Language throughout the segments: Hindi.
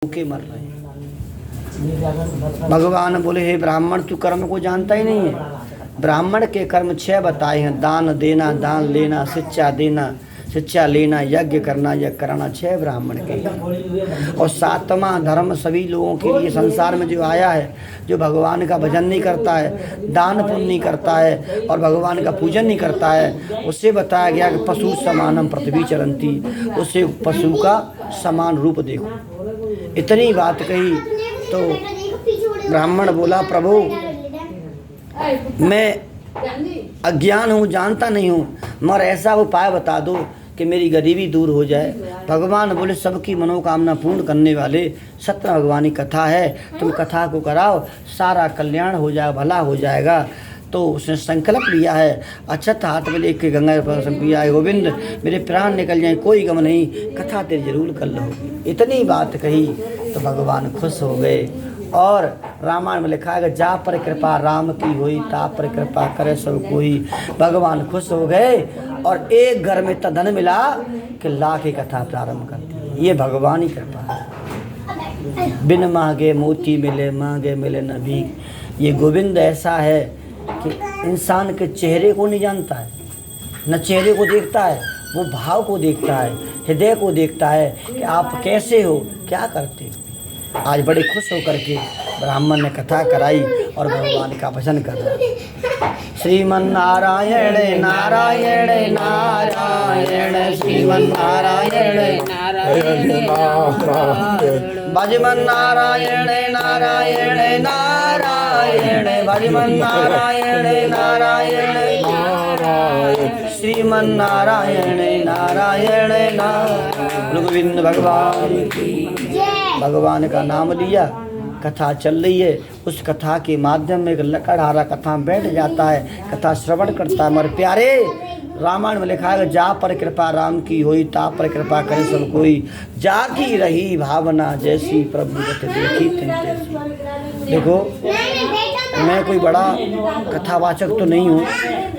भूखे मर रहे हैं। भगवान बोले, हे ब्राह्मण, तू कर्म को जानता ही नहीं है। ब्राह्मण के कर्म 6 बताए हैं: दान देना, दान लेना, शिक्षा देना, शिक्षा लेना, यज्ञ करना, यज्ञ कराना। 6 ब्राह्मण के। और 7वां धर्म सभी लोगों के लिए संसार में जो आया है, जो भगवान का भजन नहीं करता है, दान पुण्य नहीं करता है और भगवान का पूजन नहीं करता है, उससे बताया गया कि पशु समानम पृथ्वी चरंती, उससे पशु का समान रूप देखो। इतनी बात कही तो ब्राह्मण बोला, प्रभु मैं अज्ञान हूँ, जानता नहीं हूँ, मगर ऐसा उपाय बता दो कि मेरी गरीबी दूर हो जाए। भगवान बोले, सबकी मनोकामना पूर्ण करने वाले सत्य भगवान की कथा है, तुम कथा को कराओ, सारा कल्याण हो जाएगा, भला हो जाएगा। तो उसने संकल्प लिया है, अक्षत हाथ में लेके गंगा पर किया है, गोविंद मेरे प्राण निकल जाए कोई गम नहीं, कथा तेरी जरूर कर लो। इतनी बात कही तो भगवान खुश हो गए। और रामायण में लिखा है, जा पर कृपा राम की हुई, ता पर कृपा करे सब कोई। भगवान खुश हो गए और एक घर में इतना धन मिला कि लाख की कथा प्रारंभ कर दी। ये भगवान ही कृपा है। बिन मांगे मोती मिले, मांगे मिले न भीख। ये गोविंद ऐसा है कि इंसान के चेहरे को नहीं जानता है, न चेहरे को देखता है, वो भाव को देखता है, हृदय को देखता है कि आप कैसे हो, क्या करते हो। आज बड़े खुश होकर के ब्राह्मण ने कथा कराई और भगवान का भजन कर रहा। श्रीमन नारायण नारायण नारायण, श्रीमन नारायण नारायण भजमन नारायण नारायण नारायण, भजमन नारायण नारायण नारायण, श्रीमन नारायण नारायण नारायण। गोविंद भगवान की। भगवान का नाम लिया, कथा चल रही है, उस कथा के माध्यम में एक लकड़हारा कथा में बैठ जाता है, कथा श्रवण करता है। मर प्यारे, रामायण में लिखा है, जा पर कृपा राम की होई, ता पर कृपा करे सब कोई। जागी रही भावना जैसी, प्रभु रथ देखी तिन तैसी। देखो, मैं कोई बड़ा कथावाचक तो नहीं हूँ,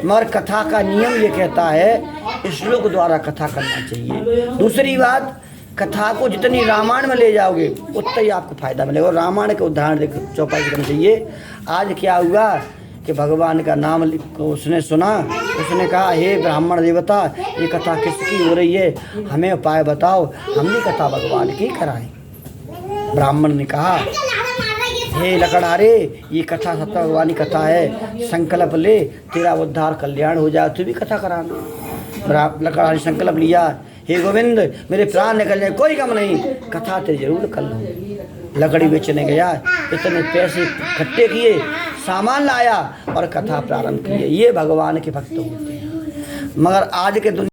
मगर कथा का नियम ये कहता है, श्लोक द्वारा कथा करना चाहिए। दूसरी बात, कथा को जितनी रामायण में ले जाओगे उतना ही आपको फायदा मिलेगा। रामायण के उदाहरण देख चौपाई करना चाहिए। आज क्या हुआ कि भगवान का नाम उसने सुना, उसने कहा, हे ब्राह्मण देवता, ये कथा किसकी हो रही है, हमें उपाय बताओ, हमने कथा भगवान की कराई। ब्राह्मण ने कहा, हे लकड़हारे, ये कथा सत्य भगवान की कथा है, संकल्प ले, तेरा उद्धार कल्याण हो जाए, तू भी कथा कराना। लकड़हारे संकल्प लिया, हे गोविंद मेरे प्राण निकल जाए कोई गम नहीं, कथा तेरी जरूर कर लो। लकड़ी बेचने गया, इतने पैसे इकट्ठे किए, सामान लाया और कथा प्रारंभ किए। ये भगवान के भक्त होते हैं। मगर आज के दुनिया